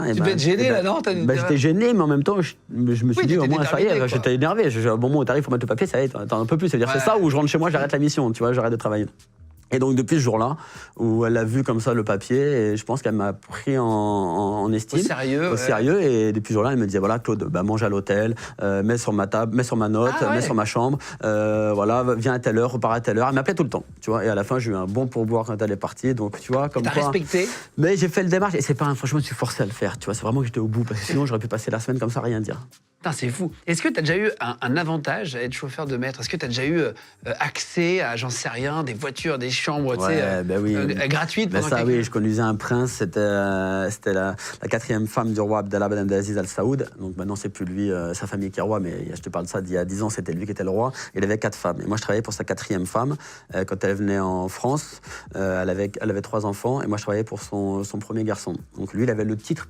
Tu devais être gêné là, non? J'étais gêné, mais en même temps, je me suis dit, au moins, ça y est, j'étais énervé. Au moment où t'arrives, faut mettre le papier, ça y est, t'en peux plus. C'est-à-dire, c'est ça, ou je rentre chez moi, j'arrête la mission, tu vois, j'arrête de travailler. Et donc depuis ce jour-là, où elle a vu comme ça le papier, et je pense qu'elle m'a pris en estime. Au sérieux. Et depuis ce jour-là, elle me disait, voilà, Claude, mange à l'hôtel, mets sur ma table, mets sur ma note, mets sur ma chambre, voilà, viens à telle heure, repars à telle heure. Elle m'appelait tout le temps, tu vois. Et à la fin, j'ai eu un bon pourboire quand elle est partie, donc tu vois, comme quoi. T'as respecté. Mais j'ai fait le démarche, et c'est pas, franchement, je me suis forcé à le faire, tu vois. C'est vraiment que j'étais au bout, parce que sinon, j'aurais pu passer la semaine comme ça, rien dire. Putain, c'est fou. Est-ce que tu as déjà eu un avantage à être chauffeur de maître? Est-ce que tu as déjà eu accès à, j'en sais rien, des voitures, des chambres, gratuites pendant ça, oui, je conduisais un prince, c'était la quatrième femme du roi Abdallah Ben Abdelaziz Al Saoud. Donc maintenant, c'est plus lui, sa famille qui est roi, mais je te parle de ça d'il y a 10 ans, c'était lui qui était le roi. Il avait 4 femmes. Et moi, je travaillais pour sa 4e femme. Quand elle venait en France, elle avait 3 enfants, et moi, je travaillais pour son premier garçon. Donc lui, il avait le titre